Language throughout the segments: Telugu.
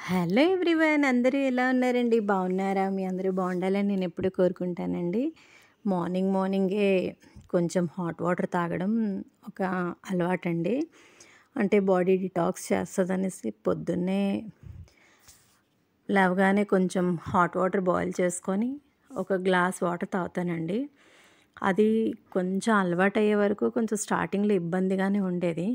హలో ఎవ్రీవన్, అందరూ ఎలా ఉన్నారండి? బాగున్నారా? మీ అందరూ బాగుండాలని నేను ఎప్పుడూ కోరుకుంటానండి. మార్నింగే కొంచెం హాట్ వాటర్ తాగడం ఒక అలవాటండి. అంటే బాడీ డిటాక్స్ చేస్తదనేసి పొద్దున్నే లేవగానే కొంచెం హాట్ వాటర్ బాయిల్ చేసుకొని ఒక గ్లాస్ వాటర్ తాగుతానండి. అది కొంచెం అలవాటయ్యే వరకు కొంచెం స్టార్టింగ్‌లో ఇబ్బందిగానే ఉండేది.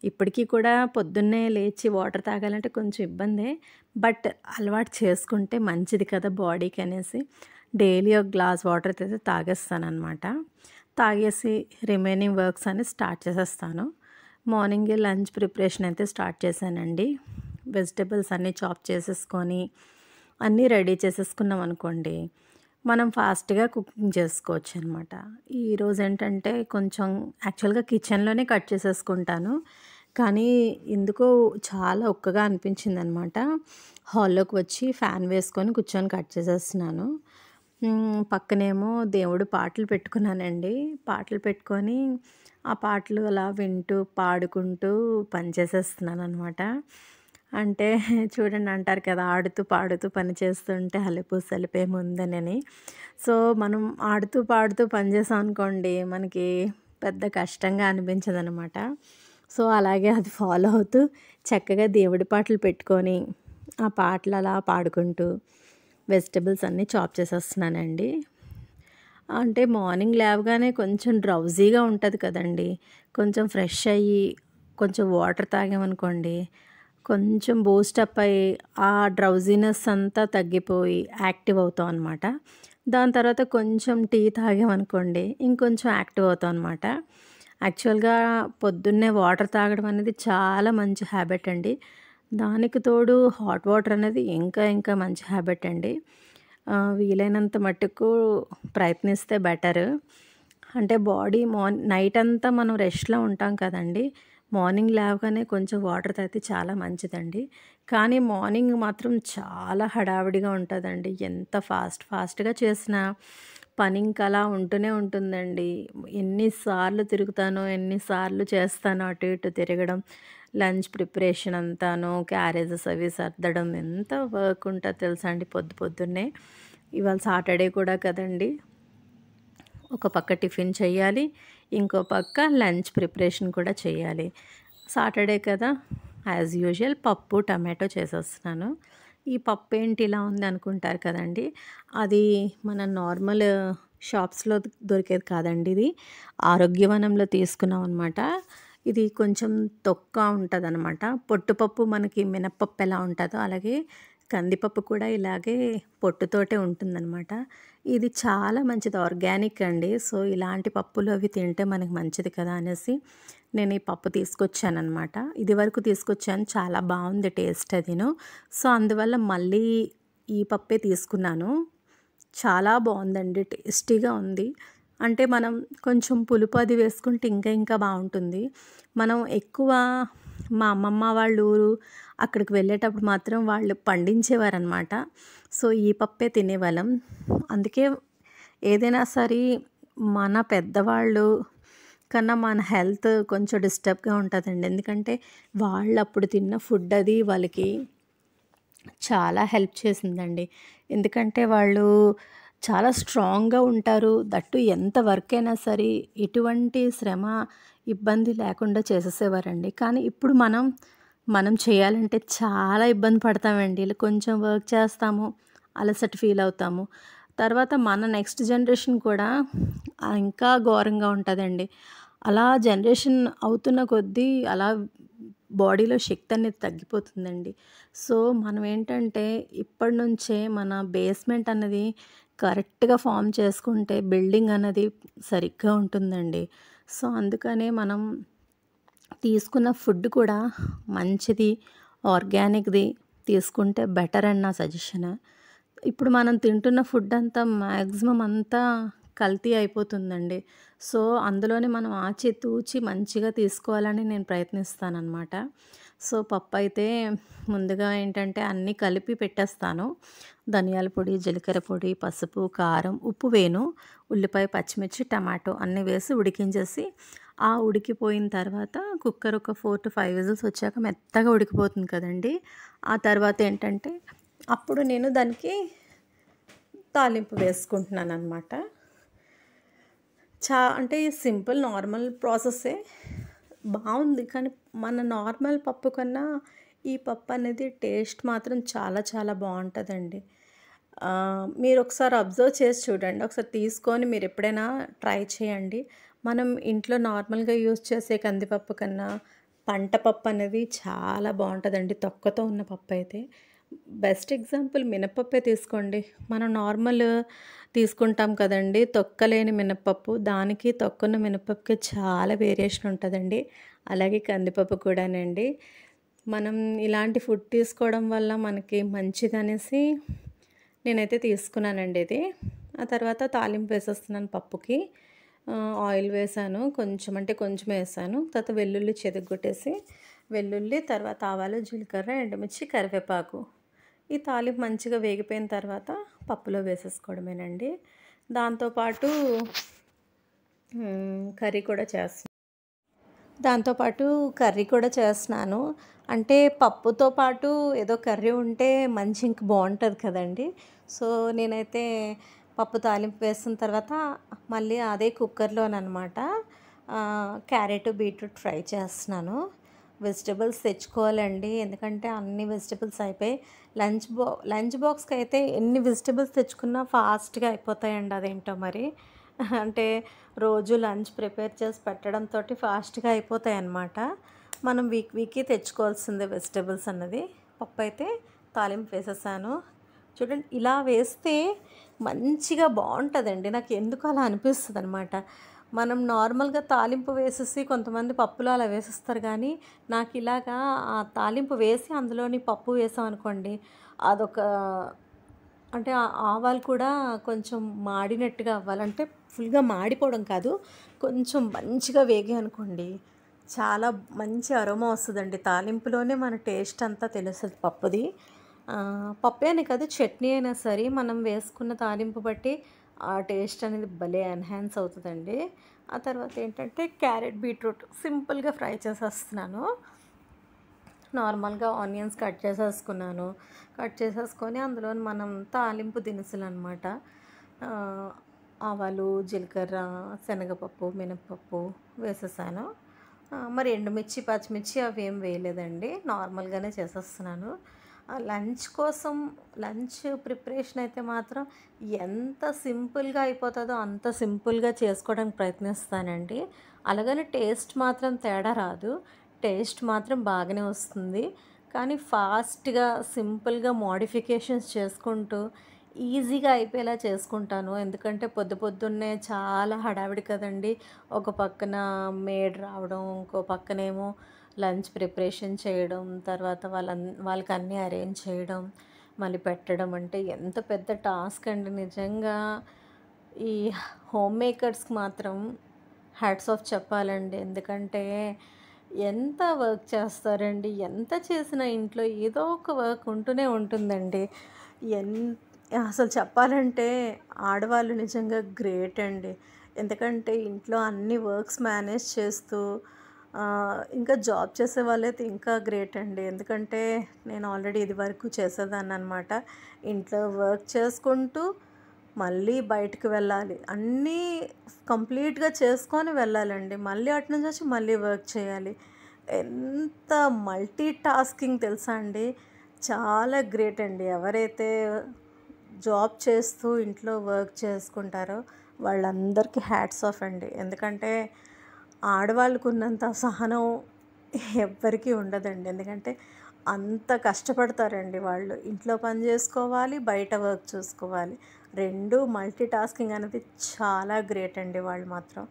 ఇప్పటికీ కూడా పొద్దున్నే లేచి వాటర్ తాగాలంటే కొంచెం ఇబ్బందే. బట్ అలవాటు చేసుకుంటే మంచిది కదా బాడీకి అనేసి డైలీ ఒక గ్లాస్ వాటర్ అయితే తాగేస్తాననమాట. తాగేసి రిమైనింగ్ వర్క్స్ అన్ని స్టార్ట్ చేసేస్తాను. మార్నింగే లంచ్ ప్రిపరేషన్ అయితే స్టార్ట్ చేశానండి. వెజిటబుల్స్ అన్నీ చాప్ చేసేసుకొని అన్నీ రెడీ చేసేసుకున్నాం అనుకోండి, మనం ఫాస్ట్‌గా కుకింగ్ చేసుకోవచ్చనమాట. ఈరోజు ఏంటంటే కొంచెం యాక్చువల్‌గా కిచెన్‌లోనే కట్ చేసేసుకుంటాను. కానీ ఎందుకో చాలా ఉక్కగా అనిపించిందనమాట. హాల్లోకి వచ్చి ఫ్యాన్ వేసుకొని కూర్చొని కట్ చేసేస్తున్నాను. పక్కనేమో దేవుడు పాటలు పెట్టుకున్నానండి. పాటలు పెట్టుకొని ఆ పాటలు అలా వింటూ, పాడుకుంటూ పని చేసేస్తున్నాననమాట. అంటే చూడండి, అంటారు కదా, ఆడుతూ పాడుతూ పని చేస్తుంటే అలుపు సలుపేముందనని. సో, మనం ఆడుతూ పాడుతూ పని చేసామనుకోండి, మనకి పెద్ద కష్టంగా అనిపించదనమాట. సో, అలాగే అది ఫాలో అవుతూ చక్కగా దేవుడి పాటలు పెట్టుకొని, ఆ పాటలు అలా పాడుకుంటూ వెజిటబుల్స్ అన్నీ చాప్ చేసేస్తున్నానండి. అంటే మార్నింగ్ లేవగానే కొంచెం డ్రౌజీగా ఉంటది కదండీ! కొంచెం ఫ్రెష్ అయ్యి, కొంచెం వాటర్ తాగామనుకోండి, కొంచెం బూస్టప్ అయ్యి, ఆ డ్రౌజీనెస్ అంతా తగ్గిపోయి యాక్టివ్ అవుతాం అనమాట. దాని తర్వాత కొంచెం టీ తాగామనుకోండి, ఇంకొంచెం యాక్టివ్ అవుతాం అనమాట. యాక్చువల్‌గా పొద్దున్నే వాటర్ తాగడం అనేది చాలా మంచి హ్యాబిట్ అండి. దానికి తోడు హాట్ వాటర్ అనేది ఇంకా మంచి హ్యాబిట్ అండి. వీలైనంత మట్టుకు ప్రయత్నిస్తే బెటరు. అంటే బాడీ నైట్ అంతా మనం రెస్ట్‌లో ఉంటాం కదండీ! మార్నింగ్ లేవగానే కొంచెం వాటర్ తాగితే చాలా మంచిదండి. కానీ మార్నింగ్ మాత్రం చాలా హడావిడిగా ఉంటదండి. ఎంత ఫాస్ట్‌గా చేసినా పని ఇంకా అలా ఉంటూనే ఉంటుందండి. ఎన్ని సార్లు తిరుగుతానో, ఎన్ని సార్లు చేస్తానో అటు ఇటు తిరగడం, లంచ్ ప్రిపరేషన్ అంతాను, క్యారేజెస్ అవి సర్దడం, ఎంత వర్క్ ఉంటదో తెలుసా అండి పొద్దున్నే. ఇవాళ సాటర్డే కూడా కదండీ! ఒక పక్క టిఫిన్ చెయ్యాలి, ఇంకో పక్క లంచ్ ప్రిపరేషన్ కూడా చేయాలి. సాటర్డే కదా! యాజ్ యూజువల్ పప్పు, టమాటో చేసేస్తున్నాను. ఈ పప్పేంటి ఇలా ఉంది అనుకుంటారు కదండీ! అది మన నార్మల్ షాప్స్‌లో దొరికేది కాదండి ఇది. ఆరోగ్యవనంలో తీసుకున్నాం అనమాట. ఇది కొంచెం తొక్క ఉంటదనమాట. పొట్టుపప్పు మనకి మినపప్పు ఎలా ఉంటదో అలాగే కందిపప్పు కూడా ఇలాగే పొట్టుతోటే ఉంటుందనమాట. ఇది చాలా మంచిది, ఆర్గానిక్ అండి. సో, ఇలాంటి పప్పులు అవి తింటే మనకి మంచిది కదా అనేసి నేను ఈ పప్పు తీసుకొచ్చాననమాట. ఇదివరకు తీసుకొచ్చాను, చాలా బావుంది టేస్ట్ అదిను. సో, అందువల్ల మళ్ళీ ఈ పప్పే తీసుకున్నాను. చాలా బావుందండి, టేస్టీగా ఉంది. అంటే మనం కొంచెం పులుపు అది వేసుకుంటే ఇంకా బావుంటుంది. మనం ఎక్కువ మా అమ్మమ్మ వాళ్ళ ఊరు అక్కడికి వెళ్ళేటప్పుడు మాత్రం వాళ్ళు పండించేవారనమాట. సో, ఈ పప్పే తినేవాళ్ళం. అందుకే ఏదైనా సరే మన పెద్దవాళ్ళు కన్నా మన హెల్త్ కొంచెం డిస్టర్బ్‌గా ఉంటదండి. ఎందుకంటే వాళ్ళప్పుడు తిన్న ఫుడ్ అది వాళ్ళకి చాలా హెల్ప్ చేసిందండి. ఎందుకంటే వాళ్ళు చాలా స్ట్రాంగ్‌గా ఉంటారు. దట్టు ఎంత వర్క్ అయినా సరే ఎటువంటి శ్రమ, ఇబ్బంది లేకుండా చేసేసేవారండి. కానీ ఇప్పుడు మనం చేయాలంటే చాలా ఇబ్బంది పడతామండి. ఇలా కొంచెం వర్క్ చేస్తాము, అలసట ఫీల్ అవుతాము. తర్వాత మన నెక్స్ట్ జనరేషన్ కూడా ఇంకా ఘోరంగా ఉంటదండి. అలా జనరేషన్ అవుతున్న కొద్దీ అలా బాడీలో శక్తి అనేది తగ్గిపోతుందండి. సో, మనం ఏంటంటే ఇప్పటి నుంచే మన బేస్మెంట్ అన్నది కరెక్ట్‌గా ఫార్మ్ చేసుకుంటే బిల్డింగ్ అన్నది సరిగ్గా ఉంటుందండి. సో, అందుకనే మనం తీసుకున్న ఫుడ్ కూడా మంచిది, ఆర్గానిక్‌ది తీసుకుంటే బెటర్ అని నా సజెషన్. ఇప్పుడు మనం తింటున్న ఫుడ్ అంతా మాక్సిమం అంతా కల్తీ అయిపోతుందండి. సో, అందులోనే మనం ఆచితూచి మంచిగా తీసుకోవాలని నేను ప్రయత్నిస్తాననమాట. సో, పప్పయితే ముందుగా ఏంటంటే అన్నీ కలిపి పెట్టేస్తాను. ధనియాల పొడి, జీలకర్ర పొడి, పసుపు, కారం, ఉప్పు వేయను. ఉల్లిపాయ, పచ్చిమిర్చి, టమాటో అన్నీ వేసి ఉడికించేసి, ఆ ఉడికిపోయిన తర్వాత కుక్కర్ ఒక 4-5 విజిల్స్ వచ్చాక మెత్తగా ఉడికిపోతుంది కదండీ! ఆ తర్వాత ఏంటంటే అప్పుడు నేను దానికి తాలింపు వేసుకుంటున్నాననమాట. అంటే సింపుల్ నార్మల్ ప్రాసెస్సే. బావుంది. కానీ మన నార్మల్ పప్పు కన్నా ఈ పప్పు అనేది టేస్ట్ మాత్రం చాలా చాలా బావుంటదండి. మీరొకసారి అబ్జర్వ్ చేసి చూడండి. ఒకసారి తీసుకొని మీరెప్పుడైనా ట్రై చేయండి. మనం ఇంట్లో నార్మల్‌గా యూజ్ చేసే కందిపప్పు కన్నా పంట పప్పు అనేది చాలా బావుంటదండి. తొక్కతో ఉన్న పప్పయితే. బెస్ట్ ఎగ్జాంపుల్ మినపప్పే తీసుకోండి. మనం నార్మల్ తీసుకుంటాం కదండీ! తొక్కలేని మినపప్పు. దానికి తొక్కున్న మినపప్పుకి చాలా వేరియేషన్ ఉంటదండి. అలాగే కందిపప్పు కూడానండి. మనం ఇలాంటి ఫుడ్ తీసుకోవడం వల్ల మనకి మంచిదనేసి నేనైతే తీసుకున్నానండి ఇది. ఆ తర్వాత తాలింపు వేసేస్తున్నాను పప్పుకి. ఆయిల్ వేశాను. కొంచెం అంటే కొంచెమే ఏశాను. తర్వాత వెల్లుల్లి చెదగ్గొట్టేసి వెల్లుల్లి, తర్వాత ఆవాలు, జీలకర్ర, ఎండుమిర్చి, కరివేపాకు. ఈ తాలింపు మంచిగా వేగిపోయిన తర్వాత పప్పులో వేసేసుకోవడమేనండి. దాంతో పాటు కర్రీ కూడా కర్రీ కూడా చేస్తున్నాను. అంటే పప్పుతో పాటు ఏదో కర్రీ ఉంటే మంచి ఇంక బావుంటది కదండీ! సో, నేనైతే పప్పు తాలింపు వేసిన తర్వాత మళ్ళీ అదే కుక్కర్‌లోననమాట క్యారెట్, బీట్రూట్ ఫ్రై చేస్తున్నాను. వెజిటబుల్స్ తెచ్చుకోవాలండి. ఎందుకంటే అన్ని వెజిటబుల్స్ అయిపోయాయి. లంచ్ బాక్స్‌కైతే ఎన్ని వెజిటబుల్స్ తెచ్చుకున్నా ఫాస్ట్‌గా అయిపోతాయండి. అదేంటో మరి. అంటే రోజు లంచ్ ప్రిపేర్ చేసి పెట్టడంతోటి ఫాస్ట్‌గా అయిపోతాయన్నమాట. మనం వీక్‌కి తెచ్చుకోవాల్సిందే వెజిటబుల్స్ అన్నది. పప్పయితే తాలింపు వేసేసాను. చూడండి ఇలా వేస్తే మంచిగా బావుంటదండి. నాకెందుకో అలా అనిపిస్తదనమాట. మనం నార్మల్‌గా తాలింపు వేసేసి కొంతమంది పప్పులో అలా వేసేస్తారు గానీ, నాకిలాగా ఆ తాలింపు వేసి అందులోని పప్పు వేసామనుకోండి, అదొక అంటే ఆవాలు కూడా కొంచెం మాడినట్టుగా అవ్వాలి. అంటే ఫుల్‌గా మాడిపోవడం కాదు. కొంచెం మంచిగా వేగాయనుకోండి, చాలా మంచి అరోమా వస్తదండి. తాలింపులోనే మన టేస్ట్ అంతా తెలుస్తది పప్పుది. పప్పే అని కాదు, చట్నీ అయినా సరే మనం వేసుకున్న తాలింపు బట్టి ఆ టేస్ట్ అనేది భలే ఎన్హాన్స్ అవుతదండి. ఆ తర్వాత ఏంటంటే క్యారెట్, బీట్రూట్ సింపుల్‌గా ఫ్రై చేసేస్తున్నాను. నార్మల్‌గా ఆనియన్స్ కట్ చేసేసుకున్నాను. కట్ చేసేసుకొని అందులోని మనం తాలింపు దినుసులనమాట. ఆహ్, ఆవాలు, జీలకర్ర, శనగపప్పు, మినపప్పు వేసేసాను. మరి ఎండుమిర్చి, పచ్చిమిర్చి అవేం వేయలేదండి. నార్మల్‌గానే చేసేస్తున్నాను. లంచ్ ప్రిపరేషన్ అయితే మాత్రం ఎంత సింపుల్‌గా అయిపోతదో అంత సింపుల్‌గా చేసుకోవడానికి ప్రయత్నిస్తానండి. అలాగని టేస్ట్ మాత్రం తేడా రాదు. టేస్ట్ మాత్రం బాగానే వస్తుంది. కానీ ఫాస్ట్‌గా, సింపుల్‌గా మోడిఫికేషన్స్ చేసుకుంటూ ఈజీగా అయిపోయేలా చేసుకుంటాను. ఎందుకంటే పొద్దున్నే చాలా హడావిడి కదండీ! ఒక పక్కన మెయిడ్ రావడం, ఇంకో పక్కనేమో లంచ్ ప్రిపరేషన్ చేయడం, తర్వాత వాళ్ళకి అన్నీ అరేంజ్ చేయడం, మళ్ళీ పెట్టడం అంటే ఎంత పెద్ద టాస్క్ అండి నిజంగా. ఈ హోమ్ మేకర్స్‌కి మాత్రం హ్యాట్స్ ఆఫ్ చెప్పాలండి. ఎందుకంటే ఎంత వర్క్ చేస్తారండి. ఎంత చేసినా ఇంట్లో ఏదో ఒక వర్క్ ఉంటూనే ఉంటుందండి. ఎన్ అసలు చెప్పాలంటే ఆడవాళ్ళు నిజంగా గ్రేట్ అండి. ఎందుకంటే ఇంట్లో అన్ని వర్క్స్ మేనేజ్ చేస్తూ ఇంకా జాబ్ చేసే వాళ్ళైతే ఇంకా గ్రేట్ అండి. ఎందుకంటే నేను ఆల్రెడీ ఇదివరకు చేసేదాన్ననమాట. ఇంట్లో వర్క్ చేసుకుంటూ మళ్ళీ బయటికి వెళ్ళాలి. అన్నీ కంప్లీట్‌గా చేసుకొని వెళ్ళాలండి. మళ్ళీ అటు నుంచి వచ్చి మళ్ళీ వర్క్ చేయాలి. ఎంత మల్టీ టాస్కింగ్ తెలుసా అండి. చాలా గ్రేట్ అండి. ఎవరైతే జాబ్ చేస్తూ ఇంట్లో వర్క్ చేసుకుంటారో వాళ్ళందరికీ హ్యాట్స్ ఆఫ్ అండి. ఎందుకంటే ఆడవాళ్ళకున్నంత సహనం ఎవ్వరికీ ఉండదండి. ఎందుకంటే అంత కష్టపడతారండి వాళ్ళు. ఇంట్లో పని చేసుకోవాలి, బయట వర్క్ చూసుకోవాలి. 2 మల్టీ టాస్కింగ్ అనేది చాలా గ్రేట్ అండి వాళ్ళు మాత్రం.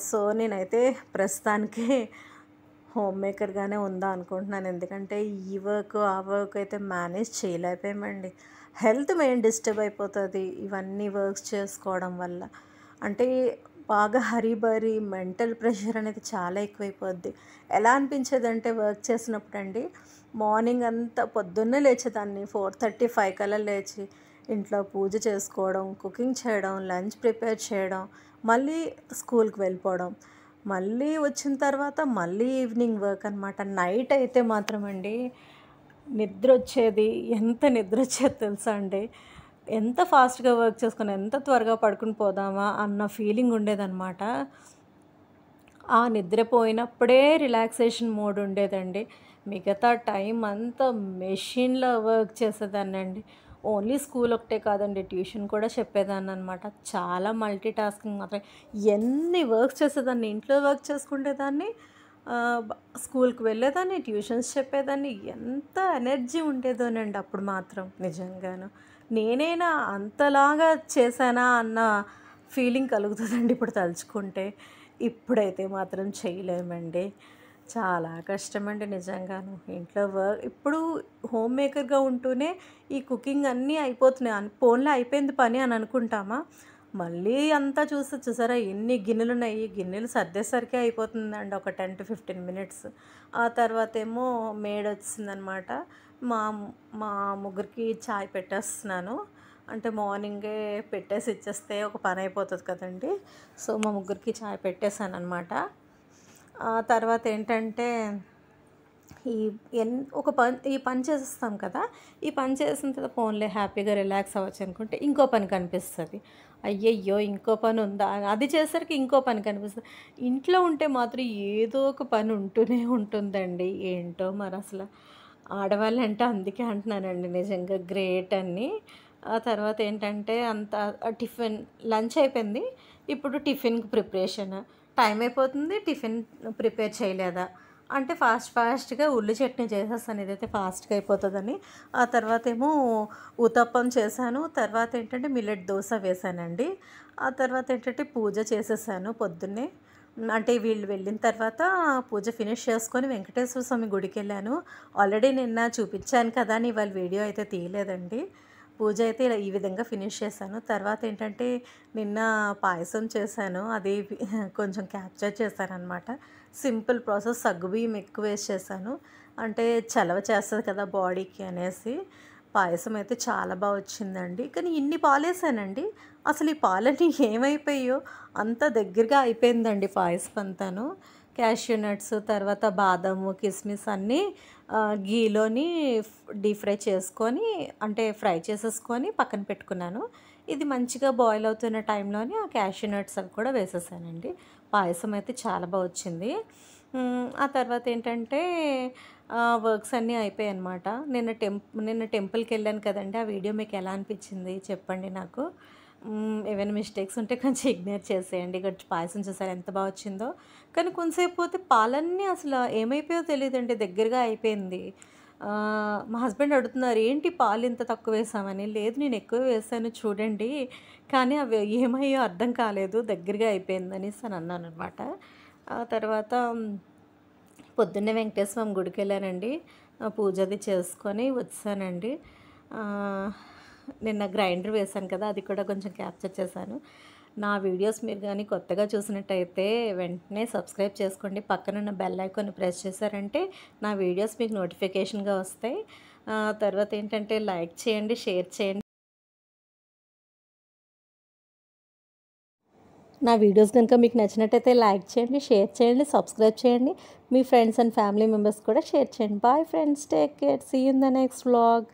సో, నేనైతే ప్రస్తుతానికి హోమ్ మేకర్‌గానే ఉందాం అనుకుంటున్నాను. ఎందుకంటే ఈ వర్క్, ఆ వర్క్ అయితే మేనేజ్ చేయలేకపోయామండి. హెల్త్ మెయిన్ డిస్టర్బ్ అయిపోతది ఇవన్నీ వర్క్స్ చేసుకోవడం వల్ల. అంటే బాగా హరీబరీ మెంటల్ ప్రెషర్ అనేది చాలా ఎక్కువైపోద్ది. ఎలా అనిపించేదంటే వర్క్ చేసినప్పుడండి, మార్నింగ్ అంతా పొద్దున్నే లేచేదాన్ని 4:30, 5 కల్లా లేచి ఇంట్లో పూజ చేసుకోవడం, కుకింగ్ చేయడం, లంచ్ ప్రిపేర్ చేయడం, మళ్ళీ స్కూల్కి వెళ్ళిపోవడం, మళ్ళీ వచ్చిన తర్వాత మళ్ళీ ఈవినింగ్ వర్క్ అనమాట. నైట్ అయితే మాత్రం అండి నిద్ర వచ్చేది, ఎంత నిద్ర వచ్చేది తెలుసా అండి. ఎంత ఫాస్ట్గా వర్క్ చేసుకుని ఎంత త్వరగా పడుకుని పోదామా అన్న ఫీలింగ్ ఉండేదన్నమాట. ఆ నిద్రపోయినప్పుడే రిలాక్సేషన్ మోడ్ ఉండేదండి. మిగతా టైం అంతా మెషిన్‌లో వర్క్ చేసేదాన్నండి. ఓన్లీ స్కూల్ ఒకటే కాదండి, ట్యూషన్ కూడా చెప్పేదాన్ననమాట. చాలా మల్టీ టాస్కింగ్ మాత్రం. ఎన్ని వర్క్స్ చేసేదాన్ని. ఇంట్లో వర్క్ చేసుకునేదాన్ని, బ స్కూల్‌కి వెళ్ళేదాన్ని, ట్యూషన్స్ చెప్పేదాన్ని. ఎంత ఎనర్జీ ఉండేదోనండి అప్పుడు మాత్రం నిజంగాను. నేనేనా అంతలాగా చేశానా అన్న ఫీలింగ్ కలుగుతదండి ఇప్పుడు తలుచుకుంటే. ఇప్పుడైతే మాత్రం చేయలేమండి. చాలా కష్టమండి నిజంగాను. ఇంట్లో ఇప్పుడు హోమ్ మేకర్‌గా ఉంటూనే ఈ కుకింగ్ అన్నీ అయిపోతున్నాయి. పోన్లే అయిపోయింది పని అని అనుకుంటామా, మళ్ళీ అంతా చూసారా ఎన్ని గిన్నెలున్నాయి. ఈ గిన్నెలు సర్దేసరికే అయిపోతుందండి ఒక 10-15 మినిట్స్. ఆ తర్వాతేమో మేడొచ్చేసిందనమాట. మా మా ముగ్గురికి చాయ్ పెట్టేస్తున్నాను. అంటే మార్నింగే పెట్టేసి ఇచ్చేస్తే ఒక పని అయిపోతుంది కదండీ. సో మా ముగ్గురికి చాయ్ పెట్టేశాననమాట. ఆ తర్వాత ఏంటంటే ఈ ఈ పని చేసేస్తాం కదా. ఈ పని చేసిన తర్వాత పోన్లే హ్యాపీగా రిలాక్స్ అవ్వచ్చు అనుకుంటే ఇంకో పని కనిపిస్తుంది. అయ్యయ్యో ఇంకో పని ఉందా, అది చేసరికి ఇంకో పని కనిపిస్తుంది. ఇంట్లో ఉంటే మాత్రం ఏదో ఒక పని ఉంటూనే ఉంటుందండి. ఏంటో మరి అసలు ఆడవాళ్ళంటే అందుకే అంటున్నానండి నిజంగా గ్రేట్ అని. ఆ తర్వాత ఏంటంటే టిఫిన్ లంచ్ అయిపోయింది. ఇప్పుడు టిఫిన్‌కి ప్రిపరేషన్. టైం అయిపోతుంది, టిఫిన్ ప్రిపేర్ చేయలేదా అంటే ఫాస్ట్‌గా ఉల్లి చట్నీ చేసేస్తాను, ఇదైతే ఫాస్ట్‌గా అయిపోతుందని. ఆ తర్వాతేమో ఊతప్పం చేశాను. తర్వాత ఏంటంటే మిల్లెట్ దోస వేశానండి. ఆ తర్వాత ఏంటంటే పూజ చేసేసాను పొద్దున్నే. అంటే వీళ్ళు వెళ్ళిన తర్వాత పూజ ఫినిష్ చేసుకొని వెంకటేశ్వర స్వామి గుడికెళ్ళాను. ఆల్రెడీ నిన్న చూపించాను కదా అని ఇవాళ వీడియో అయితే తీయలేదండి. పూజ అయితే ఇలా ఈ విధంగా ఫినిష్ చేశాను. తర్వాత ఏంటంటే నిన్న పాయసం చేశాను. అది కొంచెం క్యాప్చర్ చేశాననమాట. సింపుల్ ప్రాసెస్, సగ్గుబియ్యం ఎక్కువ వేసి చేశాను. అంటే చలవ చేస్తుంది కదా బాడీకి అనేసి. పాయసం అయితే చాలా బాగా వచ్చిందండి. కానీ ఇన్ని పాలేసానండి, అసలు ఈ పాలన్నీ ఏమైపోయాయో అంత దగ్గరగా అయిపోయిందండి పాయసం అంతాను. క్యాష్యూ నట్స్, తర్వాత బాదము, కిస్మిస్ అన్నీ ఘీలోని డీప్ ఫ్రై చేసుకొని, అంటే ఫ్రై చేసేసుకొని పక్కన పెట్టుకున్నాను. ఇది మంచిగా బాయిల్ అవుతున్న టైంలోనే ఆ క్యాష్యూ నట్స్ అవి కూడా వేసేసానండి. పాయసం అయితే చాలా బాగా వచ్చింది. ఆ తర్వాత ఏంటంటే వర్క్స్ అన్నీ అయిపోయాయన్నమాట. నిన్న టెంపుల్కి వెళ్ళాను కదండి. ఆ వీడియో మీకు ఎలా అనిపించింది చెప్పండి నాకు. ఏమైనా మిస్టేక్స్ ఉంటే కొంచెం ఇగ్నోర్ చేసేయండి. ఇక్కడ పాయసం చూసారా ఎంత బాగా వచ్చిందో. కానీ కొంతసేపు పోతే పాలన్నీ అసలు ఏమైపోయాయో తెలియదండి, దగ్గరగా అయిపోయింది. మా హస్బెండ్ అడుగుతున్నారు ఏంటి పాలు ఇంత తక్కువ వేసామని. లేదు నేను ఎక్కువ వేసాను చూడండి, కానీ అవి ఏమయ్యో అర్థం కాలేదు, దగ్గరగా అయిపోయింది అనేసి అని అన్నాను అనమాట. ఆ తర్వాత పొద్దున్నే వెంకటేశ్వర స్వామి గుడికి వెళ్ళానండి. పూజ అది చేసుకొని వచ్చానండి. నిన్న గ్రైండర్ వేశాను కదా, అది కూడా కొంచెం క్యాప్చర్ చేశాను. నా వీడియోస్ మీరు కానీ కొత్తగా చూసినట్టయితే వెంటనే సబ్స్క్రైబ్ చేసుకోండి. పక్కనున్న బెల్ ఐకాన్ ప్రెస్ చేశారంటే నా వీడియోస్ మీకు నోటిఫికేషన్గా వస్తాయి. తర్వాత ఏంటంటే లైక్ చేయండి, షేర్ చేయండి. నా వీడియోస్ కనుక మీకు నచ్చినట్టయితే లైక్ చేయండి, షేర్ చేయండి, సబ్స్క్రైబ్ చేయండి. మీ ఫ్రెండ్స్ అండ్ ఫ్యామిలీ మెంబర్స్ కూడా షేర్ చేయండి. Bye friends, take care, see you in the next vlog.